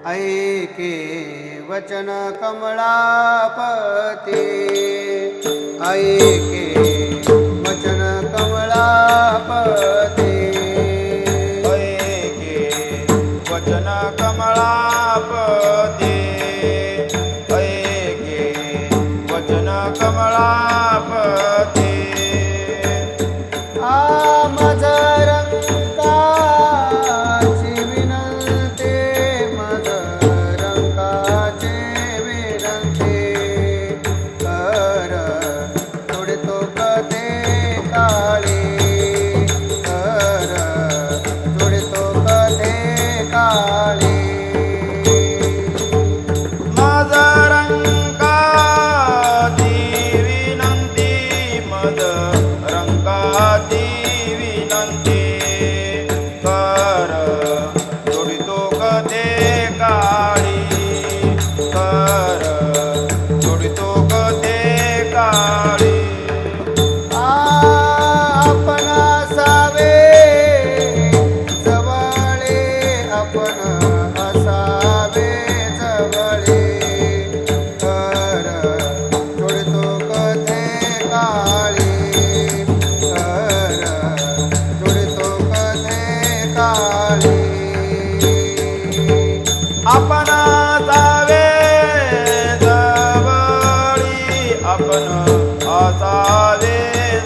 ऐके वचन कमळापती ऐके वचन कमळापती ऐके वचन कमळापती ऐके वचन कमळापती मज रंकाची विनंती मज रंकाची विनंती कर थोडे तो कथे काळी कर थोडे तो कथे काळी मज रंकाची विनंती मज रंकाची विनंती कर थोडी तो कथे काळी कर थोडी तो कथे काळी आपण असावे जवळे आपण असावे जवळे कर थोडे तो कथे काळी कर थोडे तो कथे काळी आपण असावे जवळी आपण असावे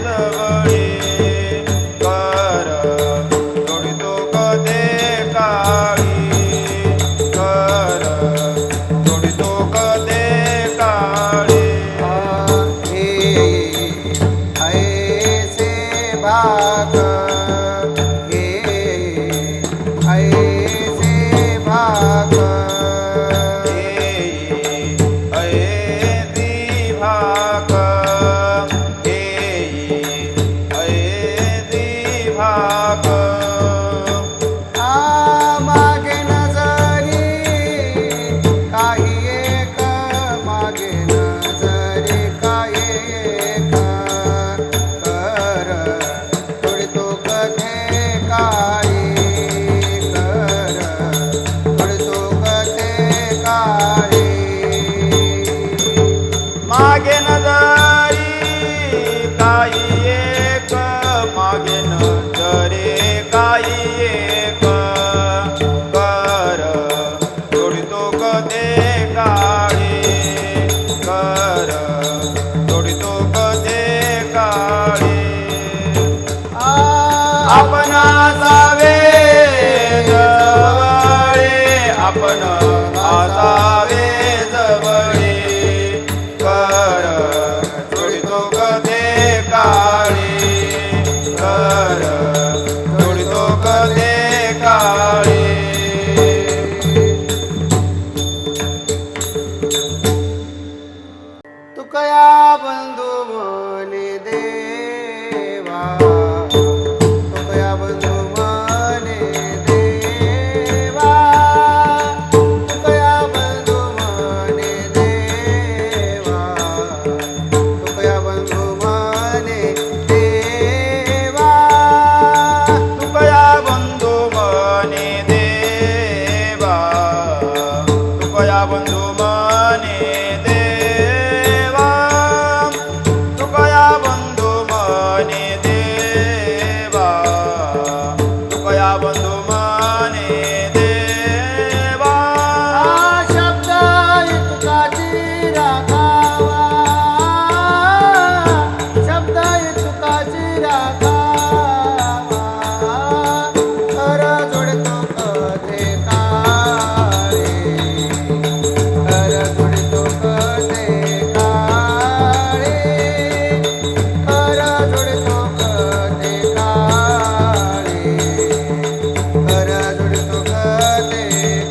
जवळी कर थोडी तो कथे काळी कर थोडी तो कथे काळी ऐसे भाग ऐसे भाग ऐसी भाग ऐसी भाग मागे नजरी काही एक मागे नजरी काही एक कर थोडी तो कथे काळी कर थोडी तो कथे काळी मागे नजरी काही एक मागे नजरे काही एक कर थोडी तो कथे काळी कर थोडी तो कथे काळी आपण असावे जवळे आपण असावे जवळे कर थोडी तो कथे काळी कर थोडी तो कथे काळी तुकया बंधू मने देवा तुकया बंधू मने देवा तुकया बंधू मने देवा तुकया बंधू मने देवा तुकया बंधू मने देवा तुकया बंधू मने देवा तुकया बंधू मने देवा तुकया बंधू मने देवा शब्द तुकाची राखावा शब्द तुकाची राखावा कर जोडतो कथे काळे कर जोडतो कथे काळे कर जोडतो कथे काळे कर जोडतो कथे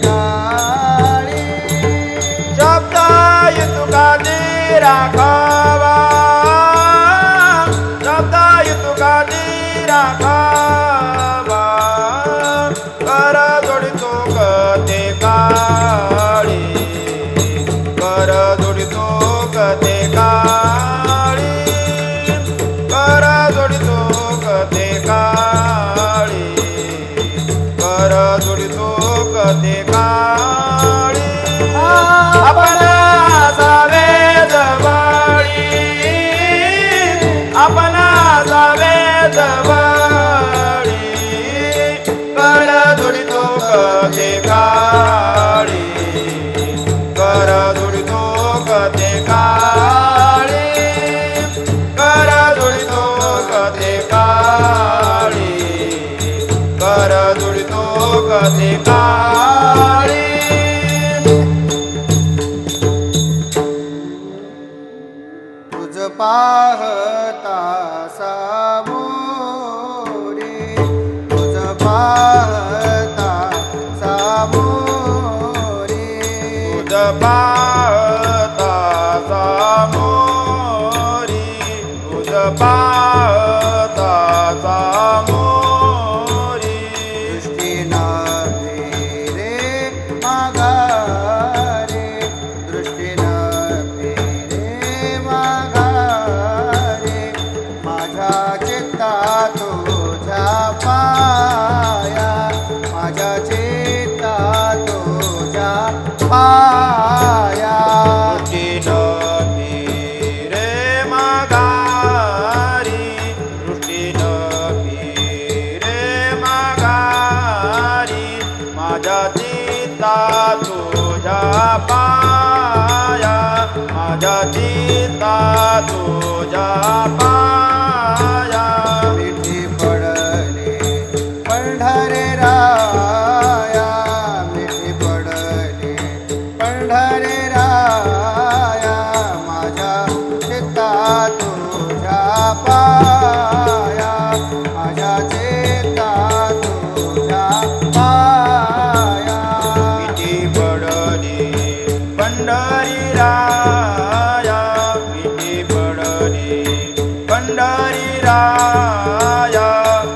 काळे शब्द तुकाची राखावा शब्द तुकाची राखावा कर जोडितो कथे काळी कर जोडितो कथे काळी कर जोडितो कथे काळी कर जोडितो कथे काळी कथे काळी. तुझ पाहता सामोरे, तुझ पाहता सामोरे, तुझ पाहता सामोरी, तुझ पाहता सामोरी. दृष्टी नव्हे रे माघारे, दृष्टी नव्हे रे माघारे, माझ्या चित्ता तुझ्या पाया, माझ्या चित्ता तुझ्या पाया. दृष्टी नव्हे रे माघारी, दृष्टी नव्हे रे माघारी, माझ्या चित्ता तुझ्या पाया, माझ्या चित्ता तुझ्या पाया. मिठी पडले पंढरे राया, मिठी पडले पंढरे राया, माझ्या चित्ता तुझ्या पाया, माझ्या चित्ता तुझ्या पाया. मिठी पडली पंढरी राया, मिठी पडली पंढरी राया,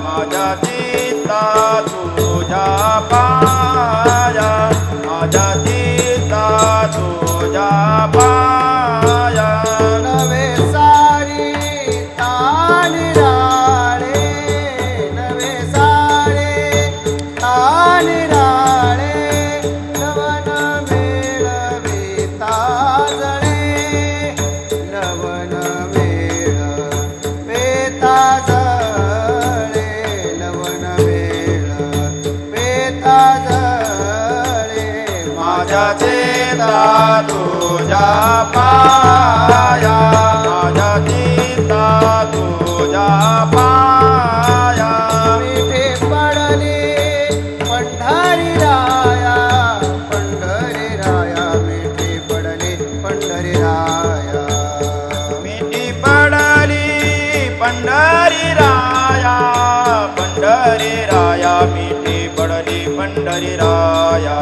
माझ्या चित्ता तुझ्या पाया, माझ्या चित्ता तुझ्या पाया. नवे सारी तानी राळे, नवे सारे तानी राळे, नवन मेळविता जळे, नवन मेळविता जळे, नवन मेळविता जळे. माझ्या चित्ता तुझ्या पाया, माझ्या चित्ता तुझ्या पाया. मिठी पडली पंढरी राया, पंढरी राया, मिठी पडली पंढरी राया. मिठी पडली पंढरी राया, पंढरी राया, मिठी पडली पंढरी राया,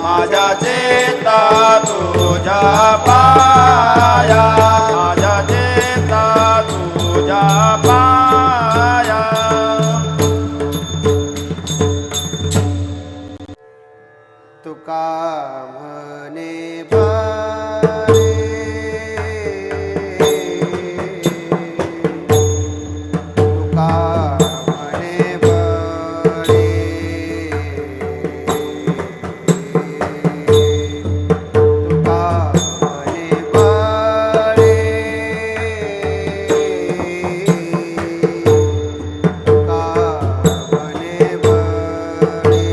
माझ्या चित्ता तुझ्या पाया, माझ्या चित्ता तुझ्या पाया. तुका म्हणे बरे, तुका म्हणे बरे, तुका म्हणे बरे, तुका म्हणे बरे.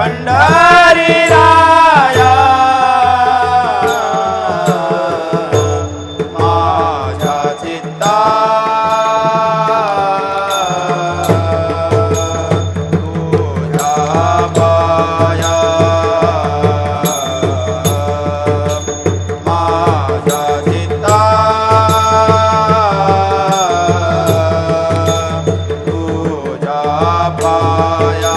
पंढरी राया माझ्या चित्ता तुझ्या पाया माझ्या चित्ता तुझ्या पाया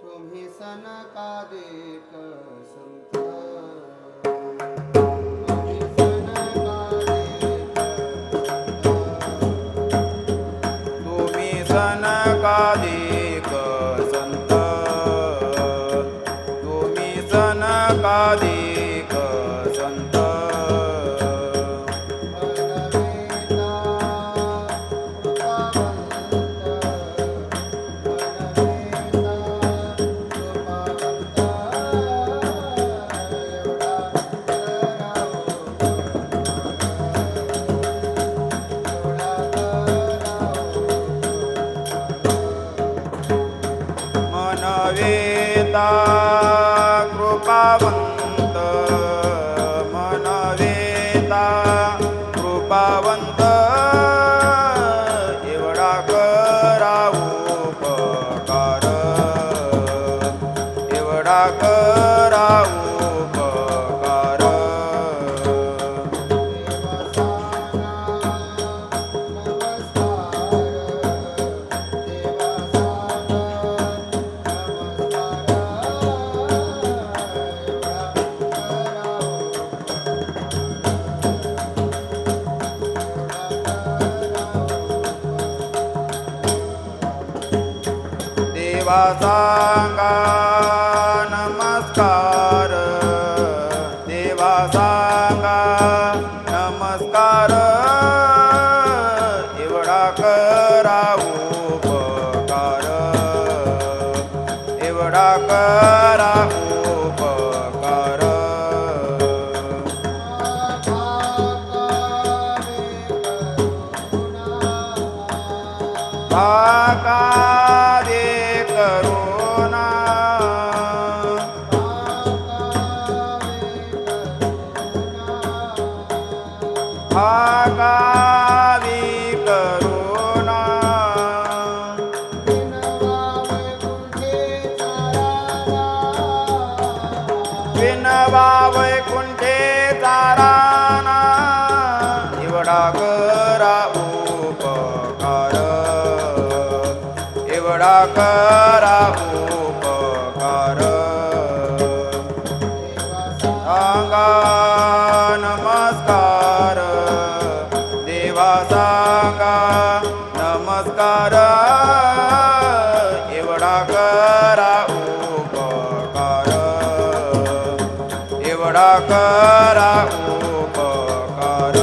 तुम्ही सनकादिक संत तुम्ही सनकादिक संत तुम्ही सनकादिक संत मनवेता कृपावंत मनवेता कृपावंत एवढा करा उपकार एवढा करा उपकार देवा सांगा नमस्कार देवा सांगा नमस्कार एवढा करा उपकार एवढा करा उपकार आकारे करुणा आकारे करुणा विनवा वैकुंठे ताराना एवढा करा उपकार एवढा करा उपकार सांगा नमस्कार देवा सांगा नमस्कार एवढा करा उपकार एवढा करा उपकार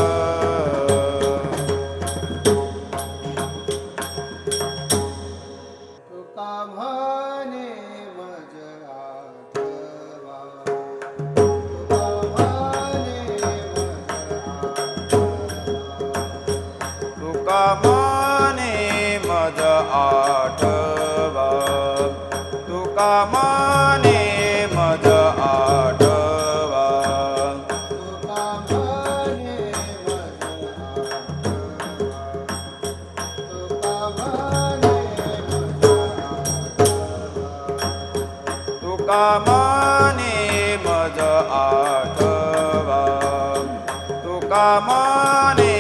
तुका म्हणे मज आठवा तुका म्हणे मज आठवा तुका म्हणे मज आठवा तुका म्हणे मज आठवा तुका म्हणे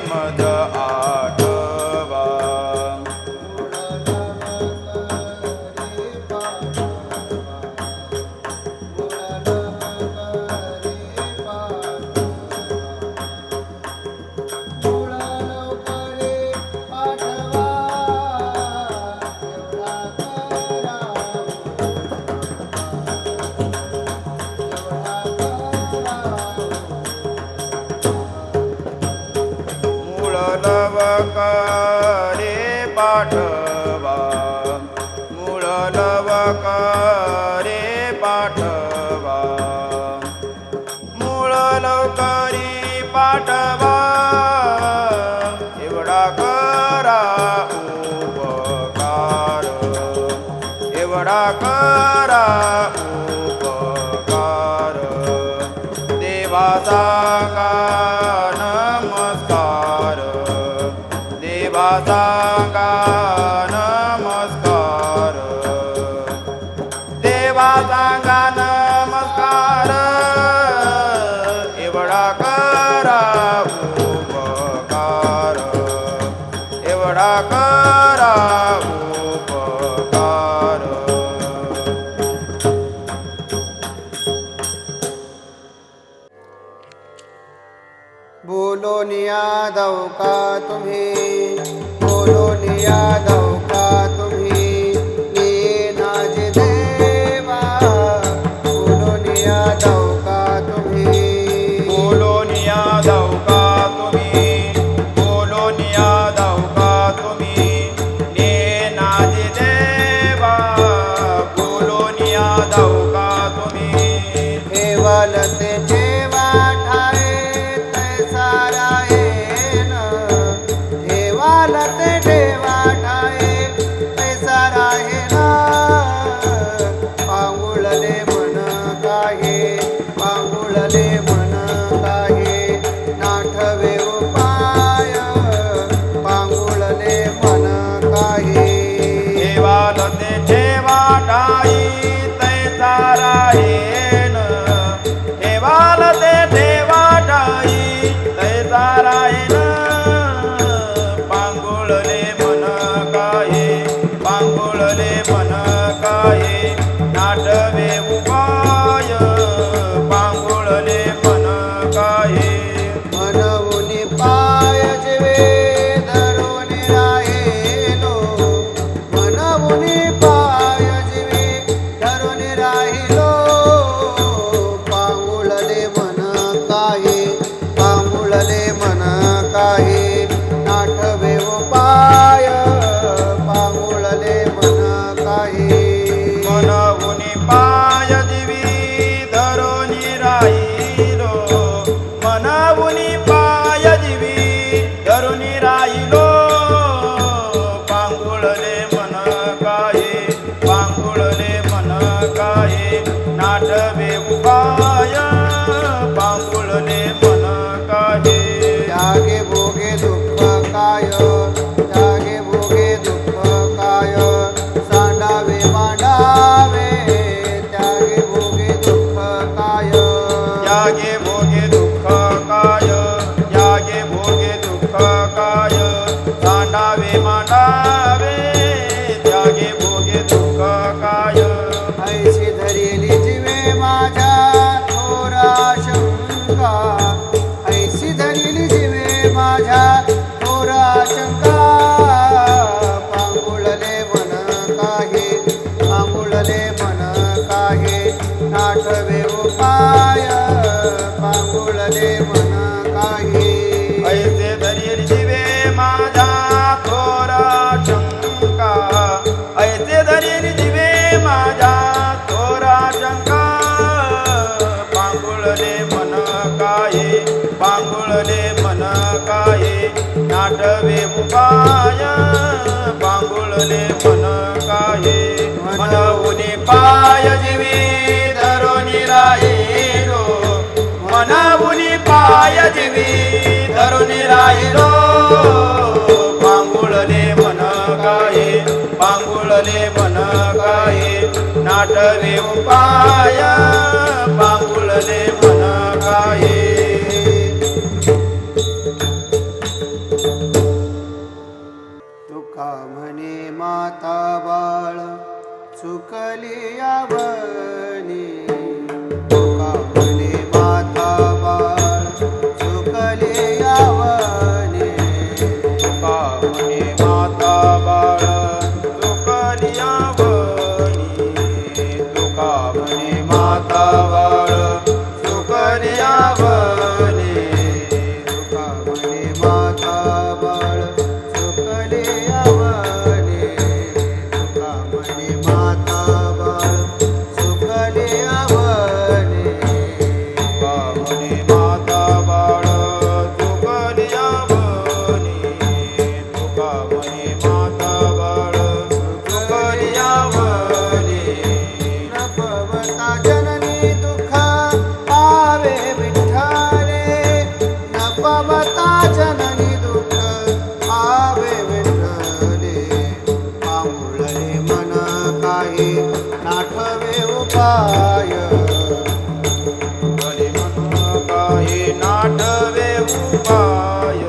मज आठवा लवकरी पाठवा एवढा करा उपकार एवढा करा उपकार देवाचा का नमस्कार देवाचा का नमस्कार देवाचा का नमस्कार एवढा करा उपकार एवढा करा उपकार बोलून यादव का तुम्ही बोलून यादव का तुम्ही नीनाज देवा बोलून यादव का तुम्ही बोलून यादव का तुम्ही बोलून यादव का तुम्ही नेनाज देवा बोलून यादव का तुम्ही ठेवल ते ठेवा ठाये तैसा राहेन ठेवाल ते ठेवा ठाये तैसा राहेन पांगुळले मन काहे पांगुळले मन काहे नाठवे उपाय पांगुळले मन काहे ठेवाल ते ठेवा ठाई तैसा राहेन ठेवाल ते ठेवा ठाई तैसा राहेन पांगुळले मन काहे पांगुळले मन काहे नाटवे उपाय पांगुळले मन काहे मनवून पाय जिवे धरून राहिलो मनवून पाय जिवे धरून राहिलो पांगुळले मन काहे पांगुळले मन काहे नाठवे उपाय पांगुळले मन काहे मनवून पाय दिवी धरून राहिलो मनवून पाय दिवी धरून राहिलो पांगुळले मन काहे पांगुळले मन काहे नाटवे उपाय पांगुळले मन काहे त्यागे भोगे दुःख काय त्यागे भोगे दुःख काय सांडावे मांडावे त्यागे भोगे दुःख काय यागे भोगे दुःख काय यागे भोगे दुःख काय सांडावे मांडावे त्यागे भोगे दुःख काय ऐशी धरेली जिवे माझ्या थोरा शंका ऐशी धरेली जिवे माझ्या थोरा शंका पांगुळले मन काहे पांगुळले मन काहे नाठवे उपाय पांगुळले मन काहे ऐसे धरील जीवे माझा थोरा शंका ऐसे धरील जीवे माझा थोरा शंका पांगुळले मन काहे पांगुळले मन काहे नाटवे उपाय पांगुळले मन काहे मनवून पाय जीवी धरून राहिलो मनवून पाय जीवी धरून राहिलो पांगुळले मन काहे पांगुळले मन काहे नाटवे उपाय पांगुळले मन काहे तुका म्हणे माता बाळ चुकली यावनी तुका म्हणे माता बाळ चुकली यावनी तुका म्हणे माता बाळ तुकलियावनी तुका म्हणे माता बाळ चुकलिया वनी तुका म्हणे माता बाळ चुकलिया वनी न पवता जननी दुःख पावे विठ्ठले न पवता जननी दुःख पावे विठ्ठले पांगुळले मन काही नाठवे उपाय भले मन काही नाटवे उपाय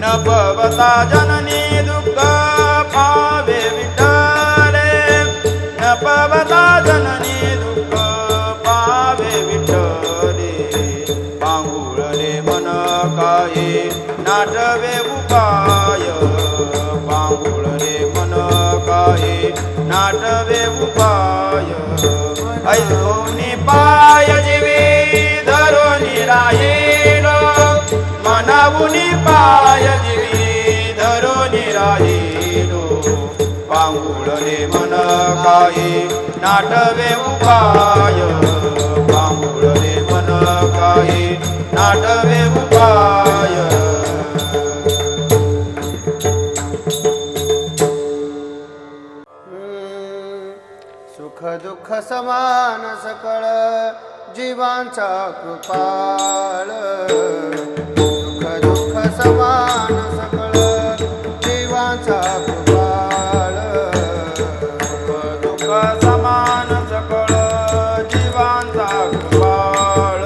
न पवता जननी दुःख पावे विठ्ठले न पवता जननी दुःख पावे विठ्ठले पांगुळले मन काही नाटवे उपाय पांगुळले मन काही नाटवे उपाय ऐसोनी पाय जीवी धरोनी राहील मनावुनी पाय जीवी धरोनी राहील पांगुळले मन काही नाटवे उपाय पांगुळले मन काही नाटवे उपाय सुख दुःख समान सकळ जीवांचा कृपाळ सुख दुःख समान सकळ जीवांचा कृपाळ दुःख समान सकळ जीवांचा कृपाळ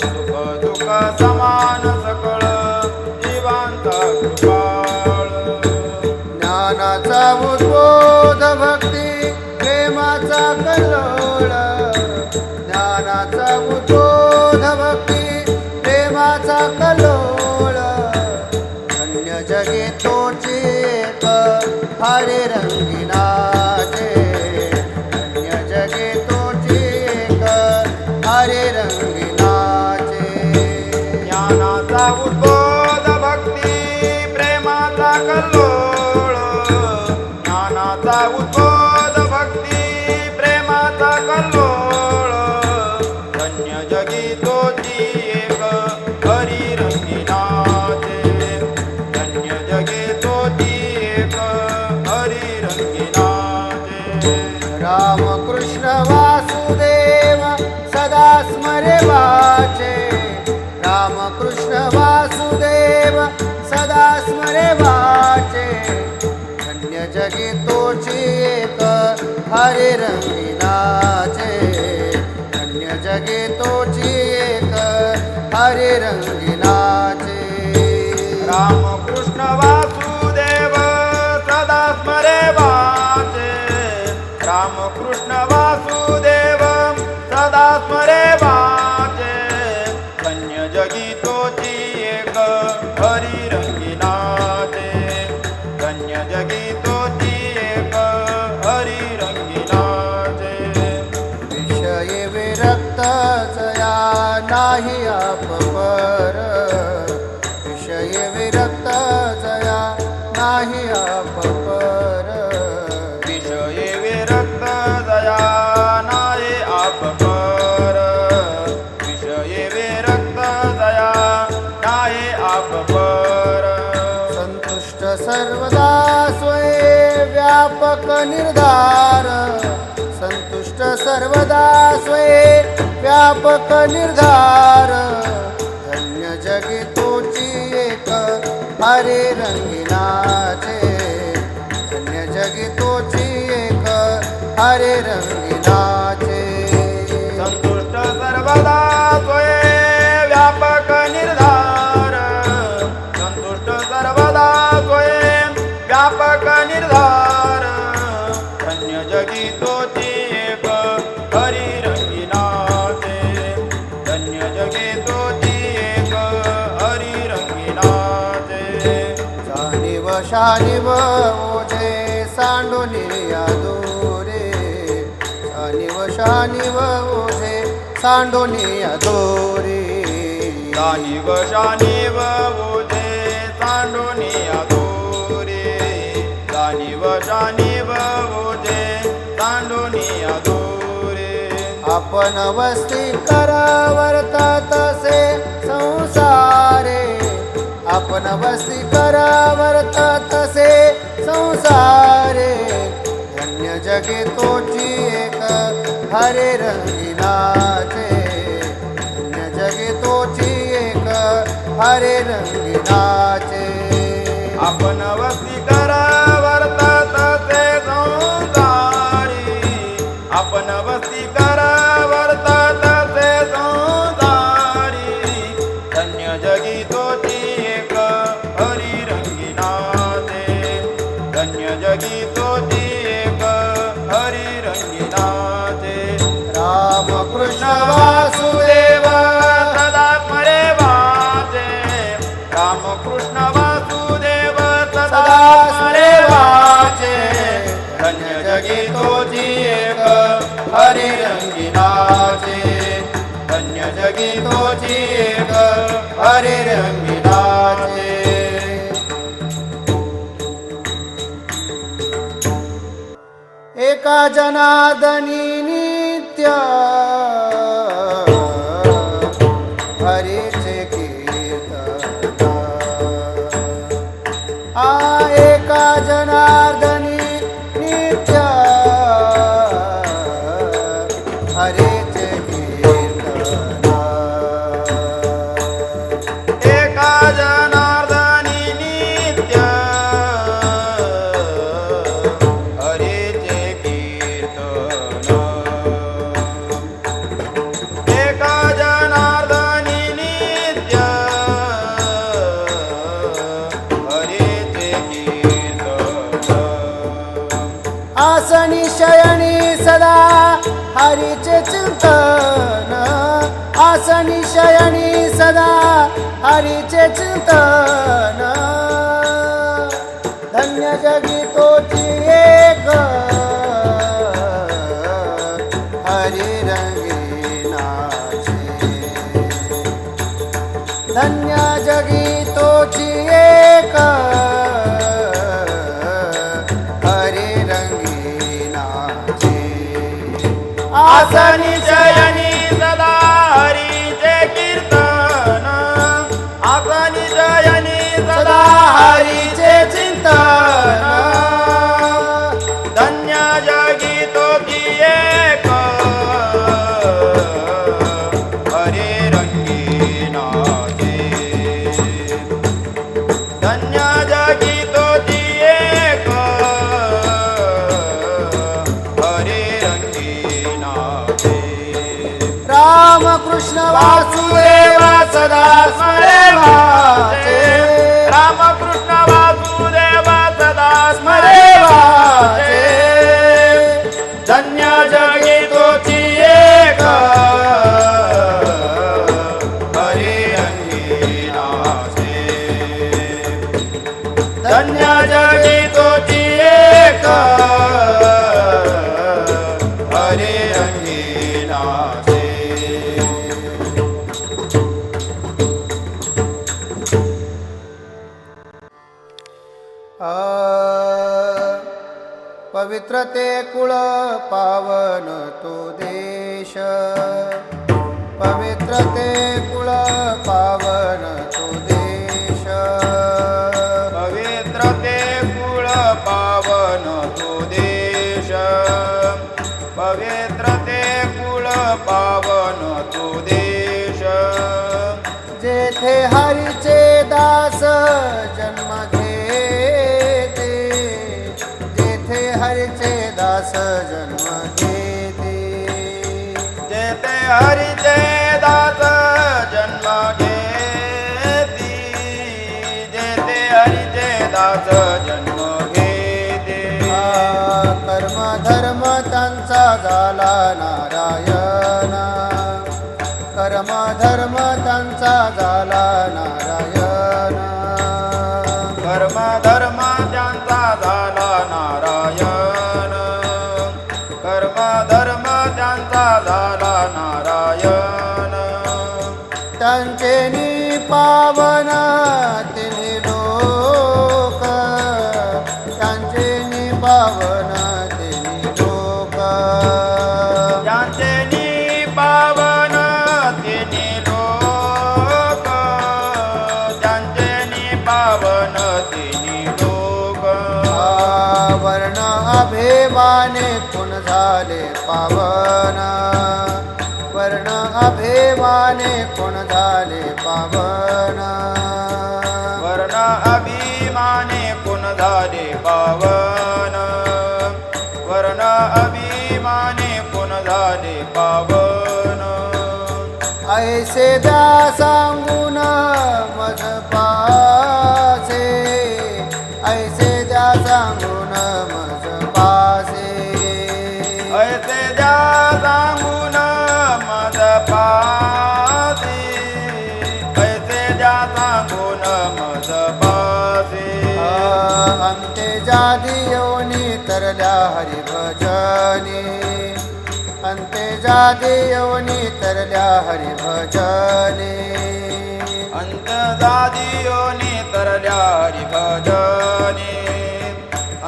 सुख दुःख समान सकळ जीवांचा कृपाळ ज्ञानाचा उद्बोध भक्ती प्रेमाचा कल्लोळ ज्ञानाचा उद्बोध भक्ती प्रेमाचा कल्लोळ धन्य जगे तोची एक हरे रंगिनाचे धन्य जगे तोची एक हरे रंगिनाचे ज्ञानाचा उद्बोध भक्ती प्रेमाचा कल्लोळ ज्ञानाचा उद्बोध भक्ती प्रेमाचा कल्लोळ धन्य जगी तोची एक हरी रंगिनाचे धन्य जगी तोची एक हरी रंगिनाचे रामकृष्ण वासुदेव सदा स्मरे वाचे रामकृष्ण वासुदेव सदा स्मरे वाचे धन्य जगी तोची एक हरे रंगिनाचे धन्य जगी तोची एक हरे रंगिनाचे रामकृष्ण वासुदेव सदा स्मरे वाचे रामकृष्ण वासुदेव सदा स्मरे वाचे धन्य जगी तोची एक हरी रंगिनाचे धन्य जगी तोची एक हरी रंगिनाचे विषय विरक्त जया नाही अपपर विषय विरक्त जया नाही अपपर विषये विरक्त दया नाये आपपर विषये विरक्त दया नाये आपपर संतुष्ट सर्वदा स्वये व्यापक निर्धार संतुष्ट सर्वदा स्वये व्यापक निर्धार धन्य जगी तोची एक हरे रंगिनाचे धन्य जगी तोची एक हरे रंगिनाचे संतुष्ट सर्वदा त्वये व्यापक निर्धार संतुष्ट सर्वदा त्वये व्यापक निर्धार धन्य जगी तोची एक हरी रंगिनाचे धन्य जगी तोची एक हरी रंगिनाचे जाणीव शानीव ओझे सांडोनी दोरे जाणीव शानीव ओझे सांडोनी दोरे जाणीव शानीव ओझे सांडोनी दोरे जाणीव शानीव ओझे सांडोनी दोरे आपण वस्ती करावर्तात आपण वस्ती करावर्त तसे संसारे धन्य जगे तोची एक हरे रंगिनाचे धन्य जगे तोची एक हरे रंगिनाचे आपण वस्ती करावर्त तसे संसारी आपण वस्ती करावर्त तसे संसारी धन्य जगी तोची एक हरी रंगिनाचे धन्य जगी तोची एक हरी रंगिनाचे राम कृष्ण वासुदेव सदा स्मरे वाचे राम कृष्ण वासुदेव सदा स्मरे वाचे धन्य जगी तोची एक हरी रंगिनाचे धन्य जगी तोची एक हरी रंगिनाचे एका जनार्दनी नित्य हरीचे कीर्तन एका जनार्दनी नित्य हरीचे कीर्तन एका जनार्दनी नित्य हरीचे कीर्तन एका जनार्दनी नित्य हरीचे कीर्तन आसनी शयनी सदा हरीचे चिंतन आसनी शयनी सदा हरीचे चिंतन धन्य जगी तोची एक हरी रंगिनाचे धन्य जगी तोची एक हरी रंगिनाचे आसनी शयनी सदा हरीचे कीर्तन आसनी शयनी सदा हरीचे चिंतन धन्य जगी तोची एक हरी रंगिनाचे धन्य जगी तोची एक हरी रंगिनाचे राम कृष्ण वासुदेव सदा स्मरे वाचे राम कृष्ण वासुदेव सदा स्मरे वाचे धन्य जगी तोची एक हरी रंगिनाचे धन्य जगी तोची एक हरी रंगिनाचे पवित्र ते कुळ पावन तो देश पवित्र ते कुळ पावन तो देश पवित्र ते कुळ पावन तो देश पवित्र ते कुळ पावन तो देश जेथे हरीचे दास जन्म घेते जेथे हरीचे दास जन्म घेते जेथे हरीचे दास जन्म घेती जेथे हरीचे दास जन्म घेते कर्म धर्म त्यांचा झाला नारायण कर्म धर्म त्यांचा झाला नारायण कर्म धर्म त्यांचा झाला नारायण कर्म धर्म त्यांचा झाला नारायण त्यांचे निपावन तिन्ही लोक त्यांचे निपावन तिन्ही लोक त्यांचे निपावन तिन्ही लोक त्यांचे निपावन अभिमाने कोण झाले पावन वर्ण अभिमाने कोण झाले पावन वर्ण अभिमाने कोण झाले पावन वर्ण अभिमाने कोण झाले पावन ऐसे द्या सांगून मज पासे ऐसे द्या सांगून मज पासे ऐसे द्या सांगून मज पासे ऐसे द्या सांगून मज पासे अंते जादी योनी तरल्या हरिभजनी अंते जादी योनी तरल्या हरिभजनी अंत्यजादियोनी तरल्या हरिभजनी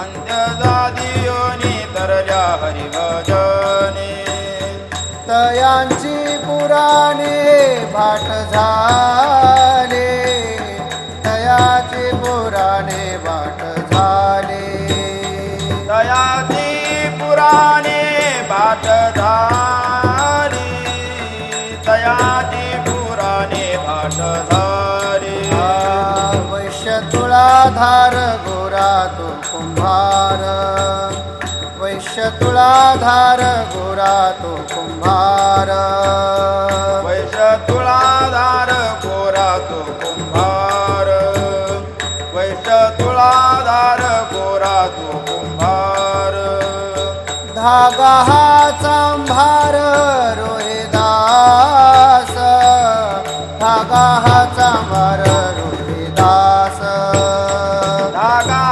अंत्यजादियोनी तरल्या हरिभजनी तयांची पुराणे भाट झाले तयाची पुराणे भाट झाले दयाची पुराणे भाट झाली दयाची पुराणे भाट झाली वैश्य तुळाधार गोरा तो कुंभार वैश्य तुळाधार गोरा तो कुंभार वैश्य तुळाधार गोरा तो कुंभार वैश्य तुळाधार गोरा तो कुंभार धागा हा चांभार रोहिदास धागा हा चांभार रोहिदास धागा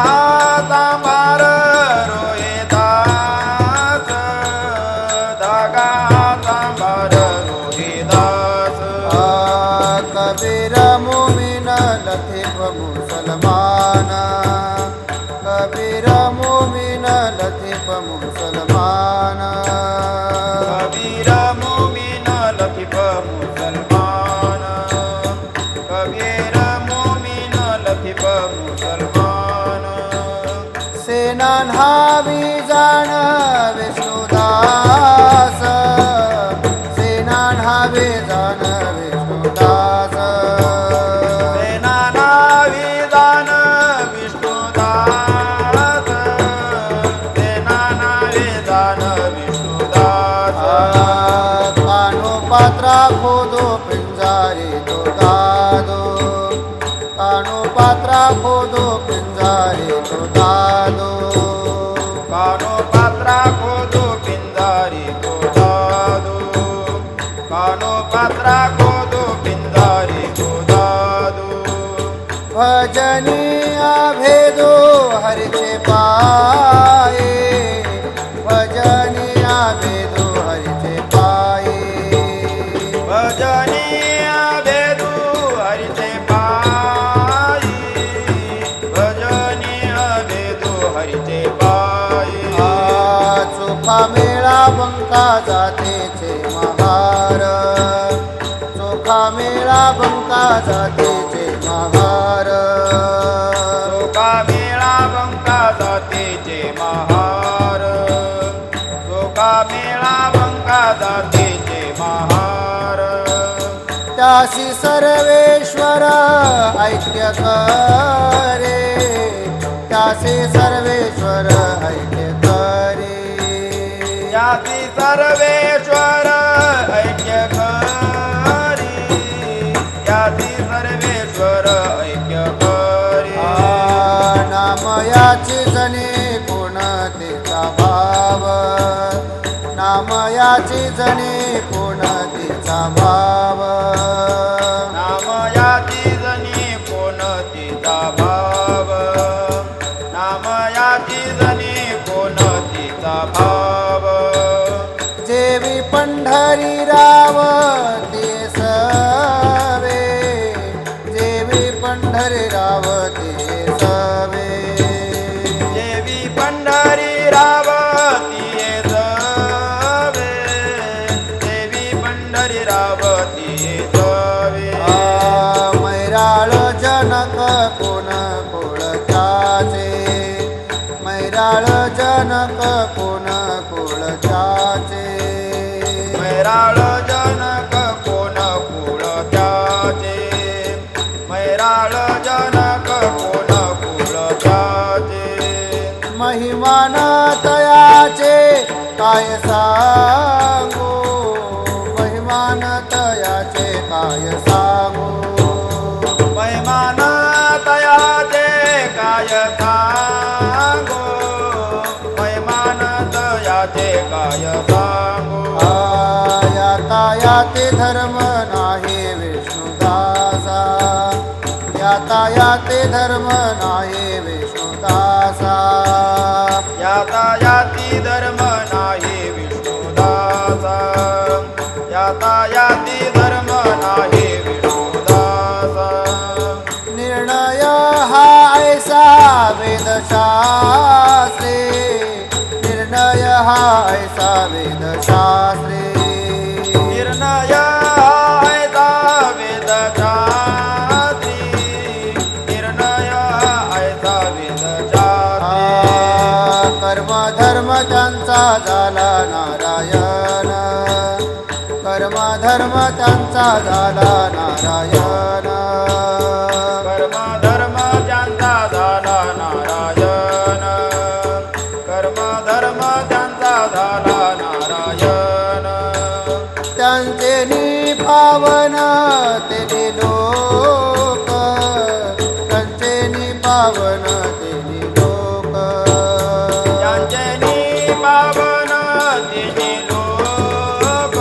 तांबार रोहिदास धागा तांबार रोहिदास कबीर मोमिन लतीफ मुसलमान कबीर मोमिन लतीफ मुसलमान कबीर मोमीन लतीफ मुसलमान कबीर मोमीन लतीफ मुसलमान सेनान हावी जाण विष्णुदास सेनान हावी जाण विष्णुदास सेनाना विधान विष्णुदास सेनाना विधान विष्णुदास कानो पात्रा खोदो पिंजारी तो दादो कानो पात्रा खोदो पिंजारी तो दादो कानो पात्रा खोदो पिंजारी को दादो कानो पात्रा खोदो पिंजारी को दादो भजनी भेदो हरिचे पाये भजनी भेदो हरिचे पाये भजनीय भेदू हरिचे पायी भजनीय भेदू हरिचे पायी चोखा मेळा बंका जातेचे महार चोखा मेळा बंका जातेचे महार चोखा मेळा बंका जातेचे महार चोखा मेळा बंका जातेचे महार त्यासी सर्वेश्वर ऐक्य करे त्यासी सर्वेश्वर ऐक्य करे याती सर्वेश्वर ऐक्य करी याती सर्वेश्वर ऐक्य करी नामयाची जने पूर्णतेचा भाव नामयाची जने पूर्णतेचा भाव नामयाची जनी कोणतीचा भाव नामयाची जनी कोणतीचा भाव जेवी पंढरी रावते सवे जेवी पंढरी रावते सवे देवी पंढरी रावती सवे याते धर्म नाही विष्णुदासा याते धर्म नाही विष्णुदासा याती धर्म नाही विष्णुदासा याती धर्म नाही विष्णुदासा निर्णय हा ऐसा वेदशास्त्रे निर्णय हा ऐसा वेदशास्त्रे निर्णय ऐसा वेदशास्त्री निर्णय ऐसा वेदशास्त्री कर्म धर्म त्यांचा झाला नारायण कर्म धर्म त्यांचा झाला नारायण कर्म धर्म त्यांचा झाला नारायण कर्म धर्म त्यांचा झाला नारायण त्यांचे पावन तेने लोक त्यांचे पावन तेने लोक त्यांचे पावन तिनी लोक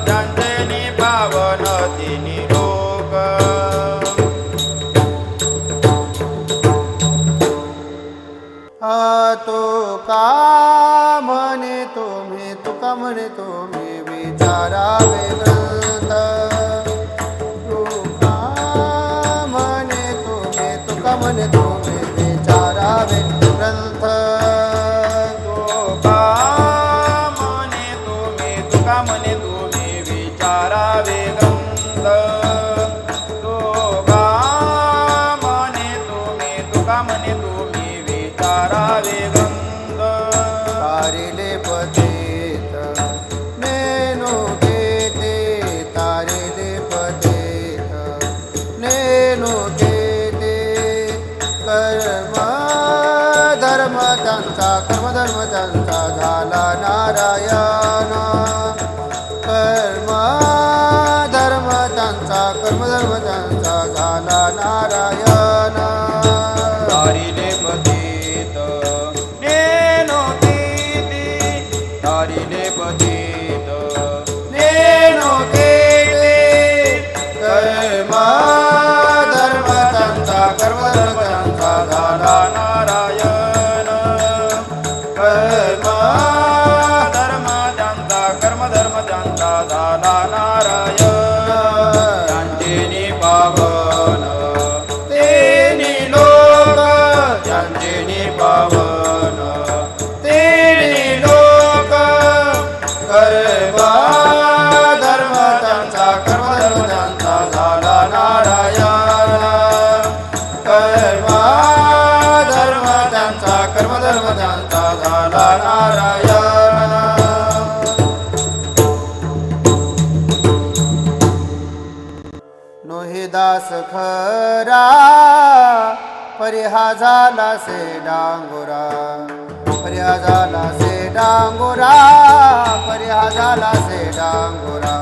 त्यांचे पावन तिनी लोक तुका म्हणे तुम्ही विचारावे ग्रंथ तुका म्हणे तुम्ही विचारावे ग्रंथ तुका म्हणे तुम्ही विचारावे ग्रंथ तुका म्हणे तुम्ही विचारावे ग्रंथ तारिले पतित नेनो घेते तारिले पतित नेनो घेते कर्म धर्म त्यांचा झाला नारायण कर्म धर्म त्यांचा झाला नारायण तारिले पतित नेनो घेते तारिले पतित नेनो घेते कर्म धर्म त्यांचा झाला नारायण कर्म धर्म त्यांचा कर्म धर्म त्यांचा झाला नारायण त्यांचे पावन तेनी लोक त्यांचे पावन तेनी लोक कर्म धर्म त्यांचा झाला नारायण कर्म धर्म त्यांचा झाला नारायण नोहे दास खरा परिहा झाला से डांगोरा परिहा झाला से डांगोरा परिहा झाला से डांगोरा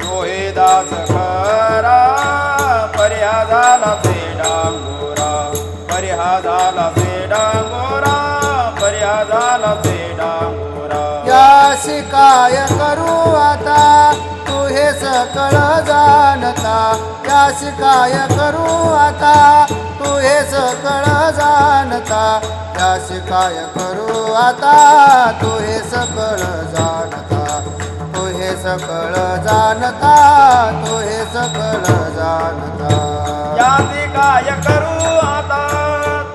नोहे दास खरा पर्या झाला से डांगोरा पर्या झाला से डांगोरा पर्या झाला से डांगोरा या शिकाय करू आता तू हे सकळ जाणता या शिकाय करू आता तू हे सकळ जाणता या शिकाय करू आता तू हे सकळ जाणता तू हे सकळ जाणता तू हे सकळ जाणता यादी काय करू आता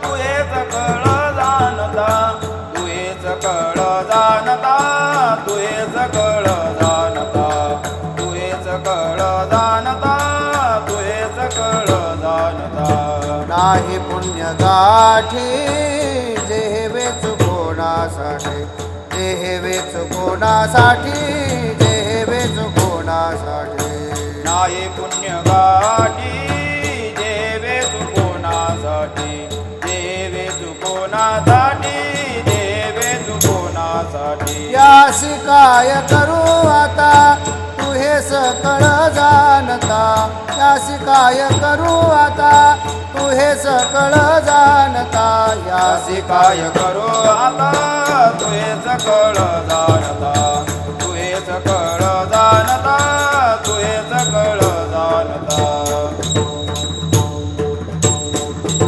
तू हे सकळ जाणता तू हे सकळ जाणता तू हे सकळ जाणता तू हे सकळ जाणता तू हे सकळ जाणता नाही पुण्य गाठी जे वेच कोणासाठी जे वेच कोणासाठी जे वेच कोणासाठी नाही पुण्य गाठी देवे चुकोनासाठी देवे चुकोनासाठी देवे चुकोनासाठी या शिकाय करू आता तू हे सकळ जाणता या शिकाय करू आता तू हे सकळ जाणता या शिकाय करो आता तू हे सकळ जाणता तू हे हे सकळ जाणता तू हे सकळ जाणता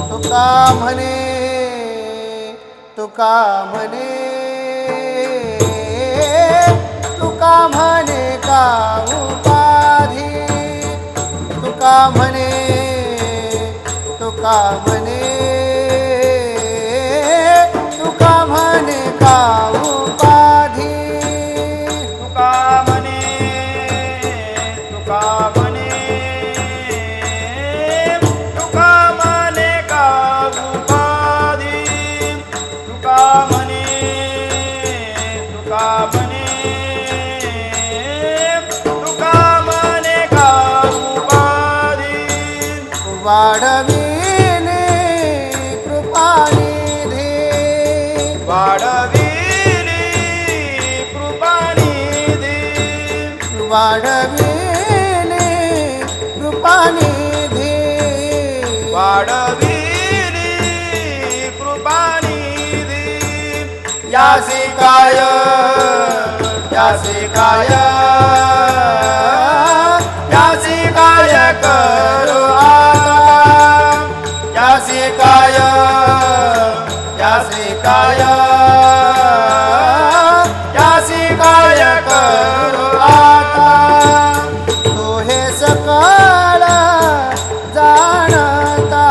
तुका म्हणे तुका म्हणे तुका म्हणे का उपाधी तुका म्हणे तुका म्हणे तुका म्हणे का उपाधी तुका म्हणे तुका म्हणे तुका म्हणे का उपाधी तुका म्हणे तुका म्हणे तुका म्हणे का उपाधी वाढविले कृपानिधी वाढविली कृपानिधी वाढविले कृपानिधी वाढविली कृपानिधी यासी काय यासी काय यासी काय करू आता यासी काय यासी काय यासी काय करू आता तू हे सकळ जाणता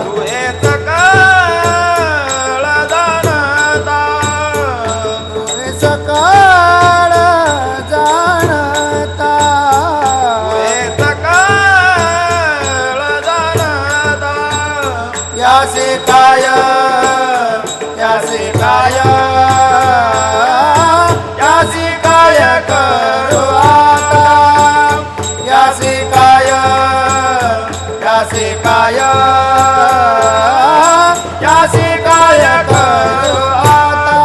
तू हे सकळ जाणता तू हे सकळ जाणता तू हे सकळ जाणता यासी काय यासी काय यासी काय करू आता यासी काय यासी काय यासी काय करू आता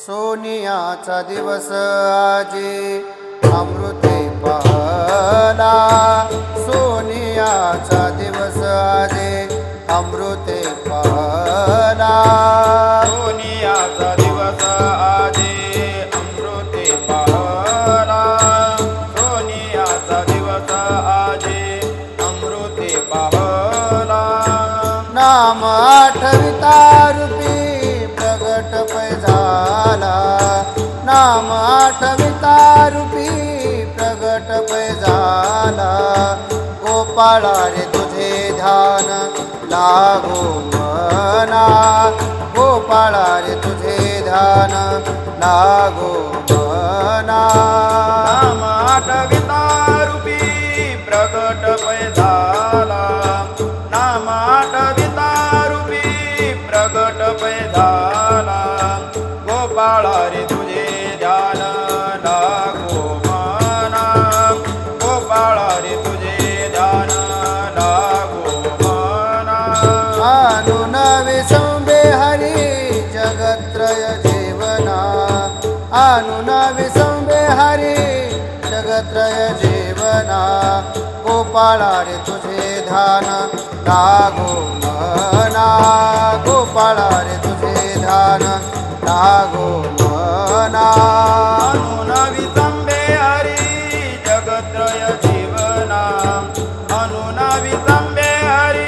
सोनियाचा दिवस आजी अमृते पहला सोनियाचा दिवस आजी अमृते पहला सोनियाचा दिवस आजे अमृते पाहला सोनियाचा दिवस आजे अमृते पाहला नाम आठविता रूपी प्रगट पै झाला नाम आठविता रूपी प्रगट पै झाला गोपाळा रे तुझे ध्यान लागो मना गोपाळा रे तुझे ध्यान लागो मना नाम आठविता रूपी प्रगट पै झाला नाम आठविता रूपी प्रगट पै झाला गोपाळा रे तुझे ध्यान लागो मना गोपाळा रे तुझे ध्यान लागो मना आणून विसंबे हरी जगत्रय जीवना आणून विसंबे हरी जगत्रय जीवना गोपाळा रे तुझे ध्यान लागो मना गोपाळा रे तुझे ध्यान लागो मना अनुन विसंबे हरी जगत्रय जीवना अनुन विसंबे हरी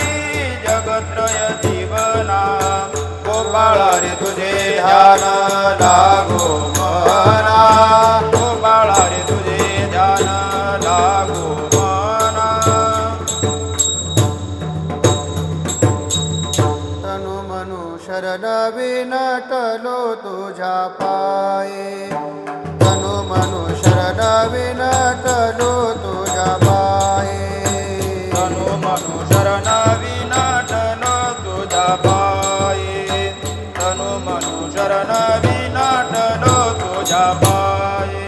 जगत्रय जीवना गोपाळा रे तुझे ध्यान लागो मना गोपाळा रे तुझे ध्यान लागो मना तनु मनु शरण विनटलो तुझ्या पाये तनु मनु शरण विनटलो तुझ्या पाये तनु मनु शरण विनाटलो तुझ्या पाये तनु मनु शरण विनाटलो तुझ्या पाये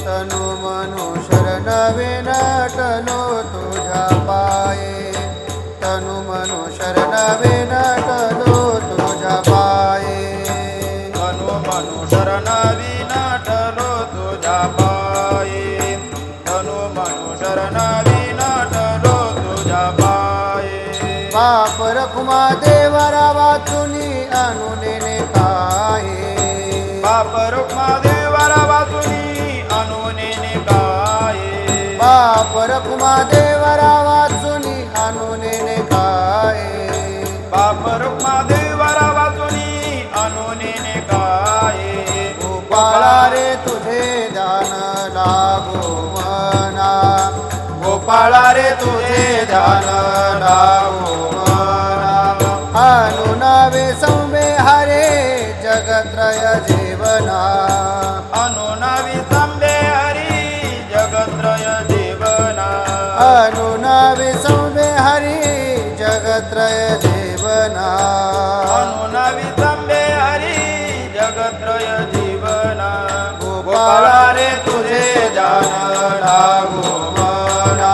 तनु मनु शरण विनटलो तुझ्या पाये तनु मनु शरण विनटलो तुझ्या पाये तनु मनु शरण विनाटलो तुझ्या पाये तनु मनु शरण विनाटलो तुझ्या पाये बाप रखुमा देव बाप रुक्मादेवरा वाचुनी अनुनेने गाये बाप रुक्मादेवरा वाचुनी अनुनेने गाये बाप रुक्मादेवरा वाचुनी अनुनेने गाये गोपाळा रे तुझे ध्यान लागो मना गोपाळा रे तुझे ध्यान लागो मना अनुनावे सौम्य हरे जगत्रय जीवना अनुनावी संबे हरी जगत्रय जीवना अनुनावे सौम्य हरी जगत्रय जीवना अनुनावी संबे हरी जगत्रय जीवना गोपाळा रे तुझे ध्यान लागो मना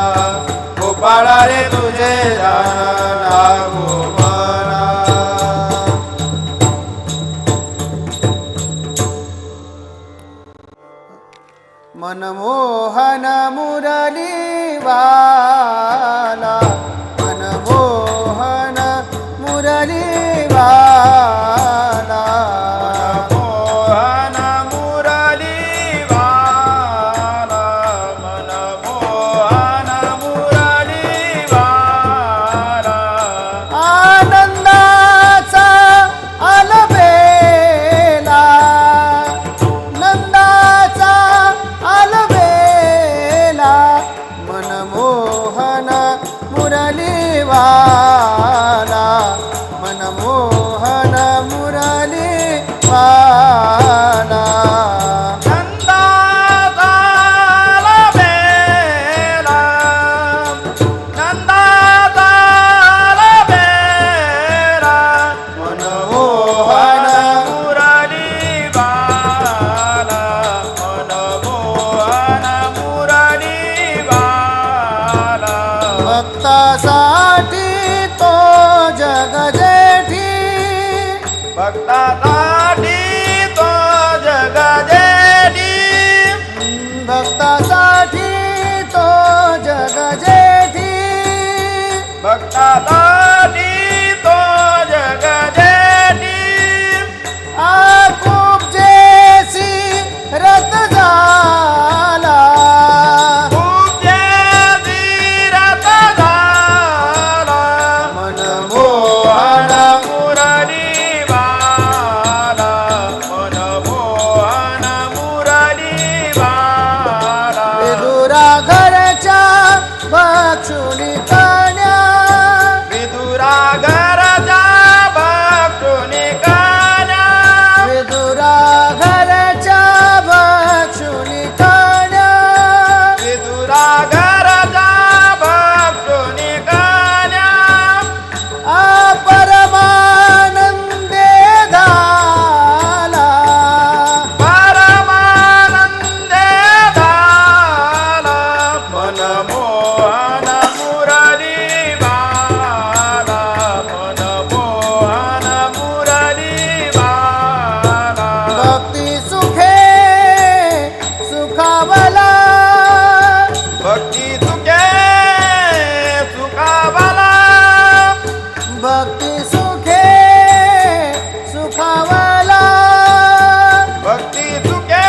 गोपाळा रे तुझे ध्यान लागो मना मनमोहन मुरली वाला मनमोहन मुरली वाला मोहन मुरली वाला मन मोहन मुरली वाला आनंदाचा अलबेला नंदाचा अलबेला मनमोहन मुरली वाला मनमोहन मुरली वाला नंदाचा बेला नंदाचा बेला मनमोहन मुरली बाला मनमोहन मुरली बाला भक्तासाठी तो जग जेठी भक्तासाठी तो जग जेठी भक्तासाठी तो जग जेठी भक्तासाठी तो जग जेठी खूप जेसी रत झाला खूप धीरत झाला मनमोहन मुरली बाला मनमोहन मुरली बाला विदुरा घरच्या बक्षुली कन्या विदुरा घरचा भक्तुनी कन्या विदुरा घरच्या बक्षुली कन्या विदुरा घरचा भक्तुनी कन्या परमानंदे झाला परमानंदे झाला मनमोहन मुरली बाला मनमोहन मुरली बाला भक्ती सुखे सुखावला भक्ती तुके सुखावला भक्ती सुखे सुखावला भक्ती तुके